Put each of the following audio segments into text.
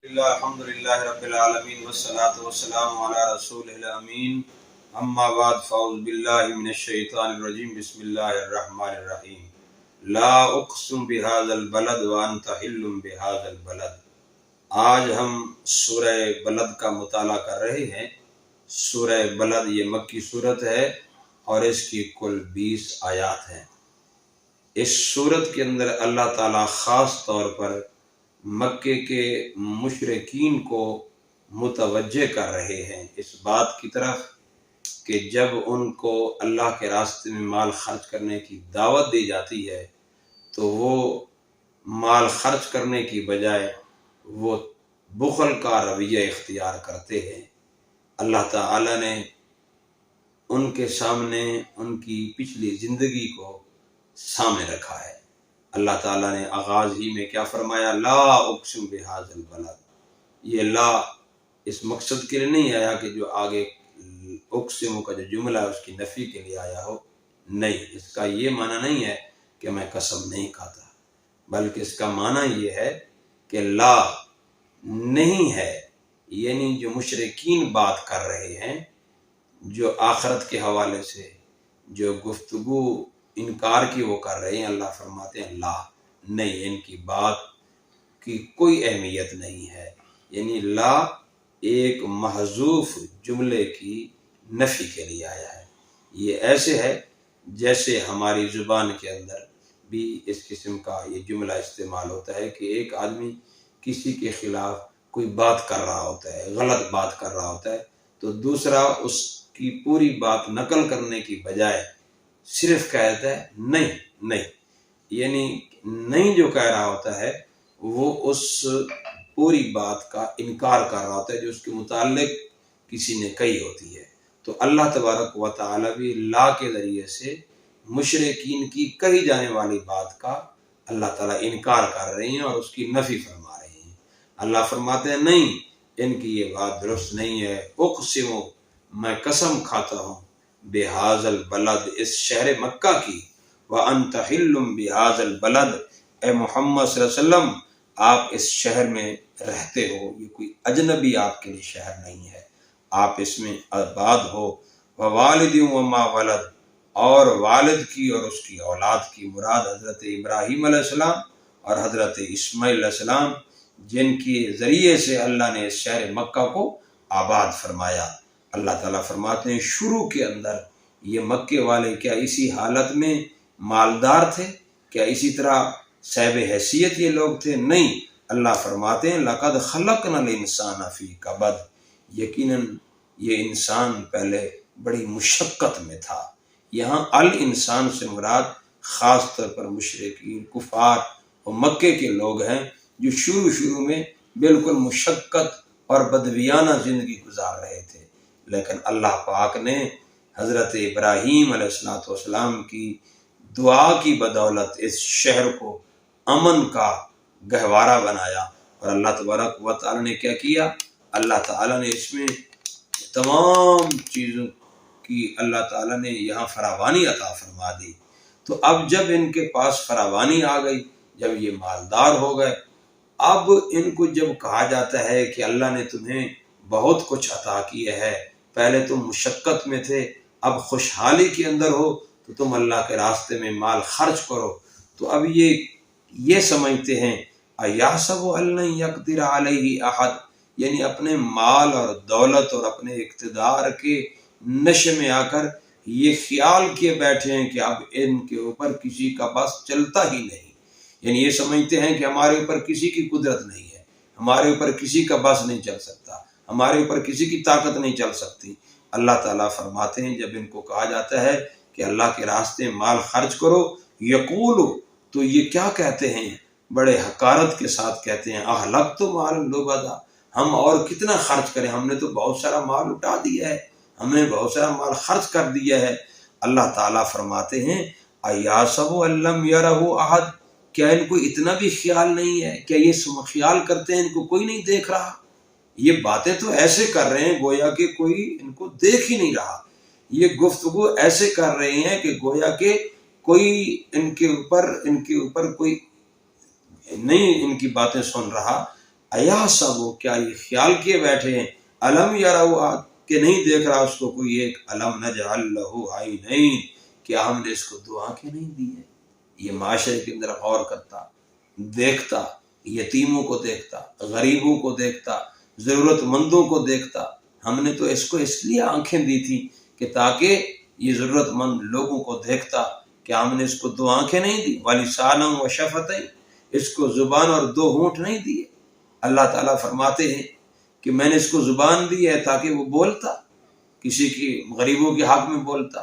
الحمدللہ رب العالمین والصلاة والسلام علی رسول الامین اما بعد فاعوذ باللہ من الشیطان الرجیم بسم اللہ الرحمن الرحیم لا اقسم بهذا البلد وانت حل بهذا البلد۔ آج ہم سورہ بلد کا مطالعہ کر رہے ہیں۔ سورہ بلد یہ مکی سورت ہے اور اس کی کل 20 آیات ہیں۔ اس سورت کے اندر اللہ تعالیٰ خاص طور پر مکے کے مشرکین کو متوجہ کر رہے ہیں اس بات کی طرف کہ جب ان کو اللہ کے راستے میں مال خرچ کرنے کی دعوت دی جاتی ہے تو وہ مال خرچ کرنے کی بجائے وہ بخل کا رویہ اختیار کرتے ہیں۔ اللہ تعالی نے ان کے سامنے ان کی پچھلی زندگی کو سامنے رکھا ہے۔ اللہ تعالیٰ نے آغاز ہی میں کیا فرمایا؟ لا اقسم بہذا البلد۔ یہ لا اس مقصد کے لیے نہیں آیا کہ جو آگے اقسم کا جو جملہ ہے اس کی نفی کے لیے آیا ہو، نہیں، اس کا یہ معنی نہیں ہے کہ میں قسم نہیں کھاتا، بلکہ اس کا معنی یہ ہے کہ لا نہیں ہے، یعنی جو مشرکین بات کر رہے ہیں، جو آخرت کے حوالے سے جو گفتگو انکار کی وہ کر رہے ہیں، اللہ فرماتے ہیں لا نہیں، ان کی بات کی کوئی اہمیت نہیں ہے۔ یعنی لا ایک محذوف جملے کی نفی کے لیے آیا ہے۔ یہ ایسے ہے جیسے ہماری زبان کے اندر بھی اس قسم کا یہ جملہ استعمال ہوتا ہے کہ ایک آدمی کسی کے خلاف کوئی بات کر رہا ہوتا ہے، غلط بات کر رہا ہوتا ہے، تو دوسرا اس کی پوری بات نقل کرنے کی بجائے صرف کہتا ہے نہیں، یعنی نہیں جو کہہ رہا ہوتا ہے وہ اس پوری بات کا انکار کر رہا ہوتا ہے جو اس کے متعلق کسی نے کہی ہوتی ہے۔ تو اللہ تبارک و تعالی بھی لا کے ذریعے سے مشرکین کی کہی جانے والی بات کا اللہ تعالیٰ انکار کر رہے ہیں اور اس کی نفی فرما رہے ہیں۔ اللہ فرماتے ہیں نہیں، ان کی یہ بات درست نہیں ہے۔ اقسم، میں قسم کھاتا ہوں، بہذا البلد، اس شہر مکہ کی، وانت حل بہذا البلد، اے محمد صلی اللہ علیہ وسلم آپ اس شہر میں رہتے ہو، یہ کوئی اجنبی آپ کے لیے شہر نہیں ہے، آپ اس میں آباد ہو۔ ووالد وما ولد، اور والد کی اور اس کی اولاد کی مراد حضرت ابراہیم علیہ السلام اور حضرت اسماعیل علیہ السلام، جن کے ذریعے سے اللہ نے اس شہر مکہ کو آباد فرمایا۔ اللہ تعالیٰ فرماتے ہیں شروع کے اندر یہ مکے والے کیا اسی حالت میں مالدار تھے؟ کیا اسی طرح صاحب حیثیت یہ لوگ تھے؟ نہیں، اللہ فرماتے ہیں لقد خلقنا الانسان فی کبد، یقیناً یہ انسان پہلے بڑی مشقت میں تھا۔ یہاں الانسان سے مراد خاص طور پر مشرکین کفار اور مکے کے لوگ ہیں جو شروع میں بالکل مشقت اور بدویانہ زندگی گزار رہے تھے، لیکن اللہ پاک نے حضرت ابراہیم علیہ السلام کی دعا کی بدولت اس شہر کو امن کا گہوارہ بنایا، اور اللہ تبارک و تعالی نے کیا کیا؟ اللہ تعالی نے اس میں تمام چیزوں کی اللہ تعالی نے یہاں فراوانی عطا فرما دی۔ تو اب جب ان کے پاس فراوانی آ گئی، جب یہ مالدار ہو گئے، اب ان کو جب کہا جاتا ہے کہ اللہ نے تمہیں بہت کچھ عطا کیا ہے، پہلے تم مشقت میں تھے، اب خوشحالی کے اندر ہو تو تم اللہ کے راستے میں مال خرچ کرو، تو اب یہ سمجھتے ہیں ایحسب ان لن یقدر علیہ احد، یعنی اپنے مال اور دولت اور اپنے اقتدار کے نشے میں آ کر یہ خیال کیے بیٹھے ہیں کہ اب ان کے اوپر کسی کا بس چلتا ہی نہیں، یعنی یہ سمجھتے ہیں کہ ہمارے اوپر کسی کی قدرت نہیں ہے، ہمارے اوپر کسی کا بس نہیں چل سکتا، ہمارے اوپر کسی کی طاقت نہیں چل سکتی۔ اللہ تعالیٰ فرماتے ہیں جب ان کو کہا جاتا ہے کہ اللہ کے راستے مال خرچ کرو، یقولو، تو یہ کیا کہتے ہیں؟ بڑے حقارت کے ساتھ کہتے ہیں اہلکت مال لبدا، ہم اور کتنا خرچ کریں، ہم نے تو بہت سارا مال اٹھا دیا ہے، ہم نے بہت سارا مال خرچ کر دیا ہے۔ اللہ تعالیٰ فرماتے ہیں ایحسب ان لم یرہ احد، کیا ان کو اتنا بھی خیال نہیں ہے؟ کیا یہ خیال کرتے ہیں ان کو کوئی نہیں دیکھ رہا؟ یہ باتیں تو ایسے کر رہے ہیں گویا کہ کوئی ان کو دیکھ ہی نہیں رہا، یہ گفتگو ایسے کر رہے ہیں کہ گویا کہ کوئی ان کے اوپر کوئی نہیں ان کی باتیں سن رہا۔ ایا سب کیا یہ خیال کیے بیٹھے ہیں علم یروا کہ نہیں دیکھ رہا اس کو کوئی ایک علم نجعل لہ عینین کیا ہم نے اس کو دو آنکھیں نہیں دی ہیں. یہ معاشرے کے اندر غور کرتا، دیکھتا، یتیموں کو دیکھتا، غریبوں کو دیکھتا، ضرورت مندوں کو دیکھتا. ہم نے تو اس کو اس لیے آنکھیں دی تھی کہ تاکہ یہ ضرورت مند لوگوں کو دیکھتا. کہ ہم نے اس کو دو آنکھیں نہیں دی وَلِسَانًا وَشَفَتَيْنِ اس کو زبان اور دو ہونٹ نہیں دیے. اللہ تعالیٰ فرماتے ہیں کہ میں نے اس کو زبان دی ہے تاکہ وہ بولتا، کسی کی غریبوں کے حق میں بولتا.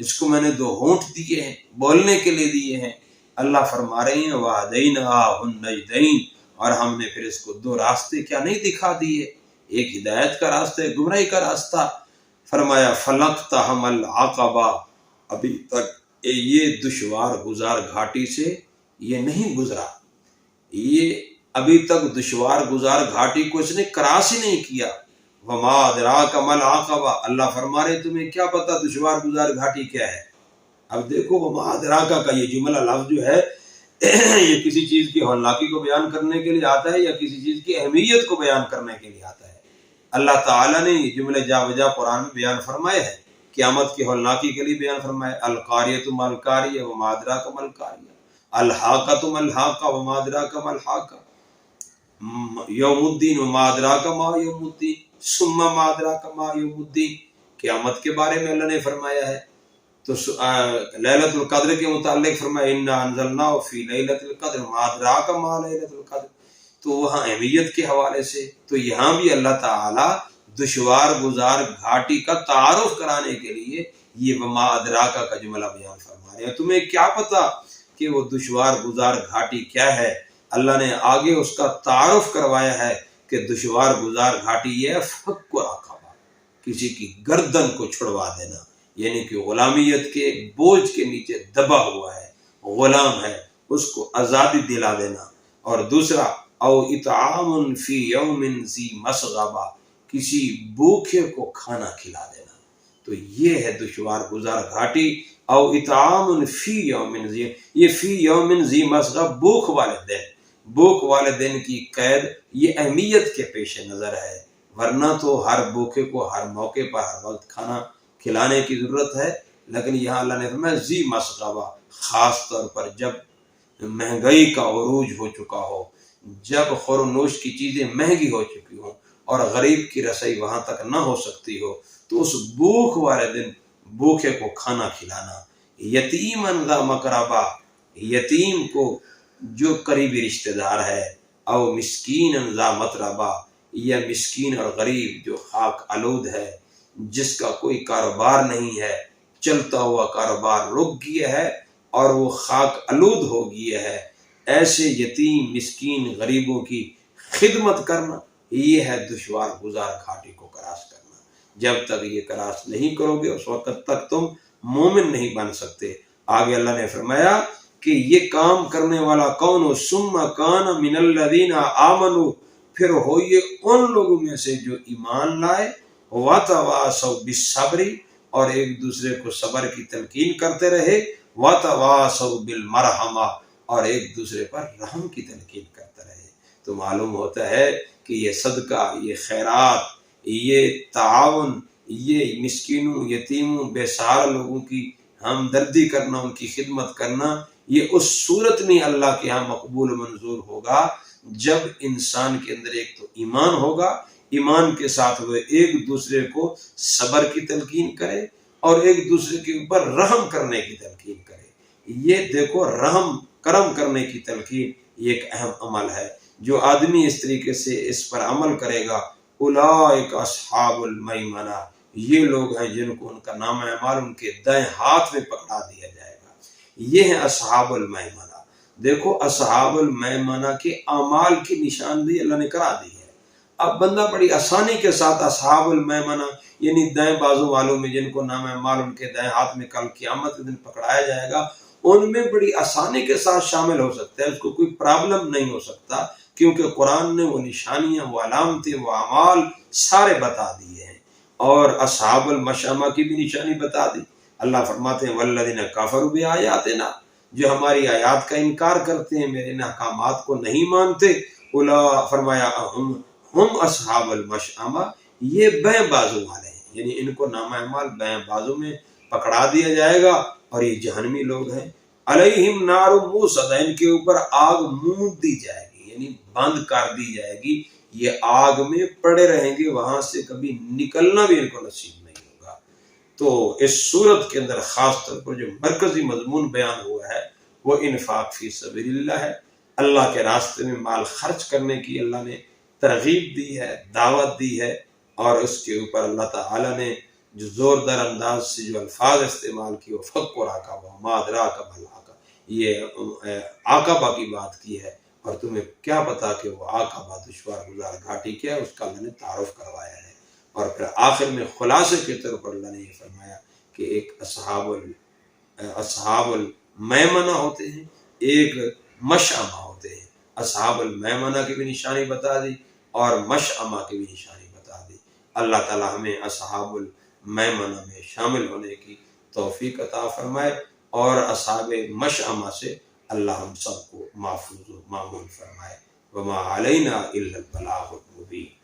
اس کو میں نے دو ہونٹ دیے ہیں، بولنے کے لیے دیے ہیں. اللہ فرما رہے ہیں وَهَدَيْنَاهُ النَّجْدَيْنِ اور ہم نے پھر اس کو دو راستے کیا نہیں دکھا دیے، ایک ہدایت کا راستہ ایک گمراہی کا راستہ. فرمایا فَلَقْتَحَمَ الْعَقَبَةَ ابھی تک یہ دشوار گزار گھاٹی سے یہ نہیں گزرا، یہ ابھی تک دشوار گزار گھاٹی کو اس نے کراس ہی نہیں کیا. وما ادراک ما العقبہ اللہ فرما رہے تمہیں کیا پتا دشوار گزار گھاٹی کیا ہے. اب دیکھو وما ادراک کا یہ جملہ لفظ جو ہے یہ کسی چیز کی ہولناکی کو بیان کرنے کے لیے آتا ہے یا کسی چیز کی اہمیت کو بیان کرنے کے لیے آتا ہے. اللہ تعالیٰ نے یہ جملے جا بجا قرآن میں بیان فرمائے ہیں، قیامت کی ہولناکی کے لیے بیان فرمائے. القاریۃ ما القاریہ وما ادراک ما القاریہ، الحاقۃ ما الحاقہ وما ادراک ما الحاقہ، یوم الدین وما ادراک ما یوم الدین ثم ما ادراک ما یوم الدین. قیامت کے بارے میں اللہ نے فرمایا ہے. تو لیلۃ القدر کے متعلق فرمایا انا انزلناہ فی لیلۃ القدر ما ادراک ما لیلۃ القدر. تو وہاں اہمیت کے حوالے سے تو یہاں بھی اللہ تعالیٰ دشوار گزار گھاٹی کا تعارف کرانے کے لیے یہ وما ادراکا کا جملہ بیان فرما رہے ہیں. تمہیں کیا پتا کہ وہ دشوار گزار گھاٹی کیا ہے. اللہ نے آگے اس کا تعارف کروایا ہے کہ دشوار گزار گھاٹی یہ فک رقبہ، کسی کی گردن کو چھڑوا دینا، یعنی کہ غلامیت کے بوجھ کے نیچے دبا ہوا ہے، غلام ہے، اس کو آزادی دلا دینا. اور دوسرا او اطعام فی یوم ذی مسغبہ کسی بھوکے کو کھانا کھلا دینا. تو یہ ہے دشوار گزار گھاٹی. او اطعام فی یوم ذی، یہ فی یوم ذی مسغبہ بھوک والے دن، بھوک والے دن کی قید یہ اہمیت کے پیش نظر ہے. ورنہ تو ہر بھوکے کو ہر موقع پر ہر وقت کھانا کھلانے کی ضرورت ہے، لیکن یہاں اللہ نے فرمایا ذی مسغبہ، خاص طور پر جب مہنگائی کا عروج ہو چکا ہو، جب خور و نوش کی چیزیں مہنگی ہو چکی ہوں اور غریب کی رسائی وہاں تک نہ ہو سکتی ہو، تو اس بھوک والے دن بھوکے کو کھانا کھلانا. یتیماً ذا مقربہ، یتیم کو جو قریبی رشتہ دار ہے. او مسکین ذا متربہ، یا مسکین اور غریب جو خاک آلود ہے، جس کا کوئی کاروبار نہیں ہے، چلتا ہوا کاروبار رک گیا ہے اور وہ خاک آلود ہو گیا ہے. ایسے یتیم مسکین غریبوں کی خدمت کرنا یہ ہے دشوار گزار گھاٹی کو کراس کرنا. جب تک یہ کراس نہیں کرو گے اس وقت تک تم مومن نہیں بن سکتے. آگے اللہ نے فرمایا کہ یہ کام کرنے والا کون ہو، ثم کان من الذین آمنوا پھر ہو یہ ان لوگوں میں سے جو ایمان لائے، وتواصوا بالصبر اور ایک دوسرے کو صبر کی تلقین کرتے رہے، وتواصوا بالمرحمہ اور ایک دوسرے پر رحم کی تلقین کرتے رہے. تو معلوم ہوتا ہے کہ یہ صدقہ، یہ خیرات، یہ تعاون، یہ مسکینوں یتیموں بے سہارا لوگوں کی ہمدردی کرنا، ان کی خدمت کرنا، یہ اس صورت میں اللہ کے ہاں مقبول منظور ہوگا جب انسان کے اندر ایک تو ایمان ہوگا، ایمان کے ساتھ وہ ایک دوسرے کو صبر کی تلقین کرے اور ایک دوسرے کے اوپر رحم کرنے کی تلقین کرے. یہ دیکھو رحم کرم کرنے کی تلقین یہ ایک اہم عمل ہے. جو آدمی اس طریقے سے اس پر عمل کرے گا، اولئک اصحاب المیمنہ، یہ لوگ ہیں جن کو ان کا نام اعمال ان کے دائیں ہاتھ میں پکڑا دیا جائے گا. یہ ہیں اصحاب المیمنہ. دیکھو اصحاب المیمنہ کے اعمال کی نشاندہی اللہ نے کرا دی ہے. اب بندہ بڑی آسانی کے ساتھ اصحاب المیمنہ یعنی دائیں بازو والوں میں جن کو نام اعمال ان کے دائیں ہاتھ میں کل قیامت کے دن پکڑایا جائے گا، ان میں بڑی آسانی کے ساتھ شامل ہو سکتا ہے. اس کو کوئی پرابلم نہیں ہو سکتا، کیونکہ قرآن نے وہ نشانیاں، وہ علامتیں، وہ اعمال سارے بتا دیے ہیں. اور اصحاب المشأمہ کی بھی نشانی بتا دی. اللہ فرماتے ہیں والذین کفروا بآیاتنا، جو ہماری آیات کا انکار کرتے ہیں، میرے ان احکامات کو نہیں مانتے، فرمایا ہم اصحاب المشأمہ، یہ بیں بازو والے ہیں، یعنی ان کو نامہ اعمال بیں بازو میں پکڑا دیا جائے گا اور یہ جہنمی لوگ ہیں۔ علیہم نار موصدہ، ان کے اوپر آگ موند دی جائے گی، یعنی بند کر دی جائے گی، یہ آگ میں پڑے رہیں گے، وہاں سے کبھی نکلنا بھی ان کو نصیب نہیں ہوگا۔ تو اس صورت کے اندر خاص طور پر جو مرکزی مضمون بیان ہوا ہے وہ انفاق فی سبیل اللہ ہے۔ اللہ کے راستے میں مال خرچ کرنے کی اللہ نے ترغیب دی ہے، دعوت دی ہے، اور اس کے اوپر اللہ تعالی نے جو زوردار انداز سے جو الفاظ استعمال کی، وہ فک و عقبہ ما ادراک ما العقبہ، یہ عقبہ کی بات کی ہے، اور تمہیں کیا پتا کہ وہ عقبہ دشوار گزار گھاٹی کیا ہے، اس کا اللہ نے تعارف کروایا ہے۔ اور پھر آخر میں خلاصے کے طور پر اللہ نے یہ فرمایا کہ ایک اصحاب المیمنہ ہوتے ہیں، ایک مشأمہ ہوتے ہیں۔ اصحاب المیمنہ کی بھی نشانی بتا دی اور مشأمہ کی بھی نشانی بتا دی۔ اللہ تعالی ہمیں اصحاب المیمنہ میں شامل ہونے کی توفیق عطا فرمائے، اور اصحاب مشأمہ سے اللہ ہم سب کو محفوظ و مامون فرمائے۔ وما علینا الا البلاغ المبین۔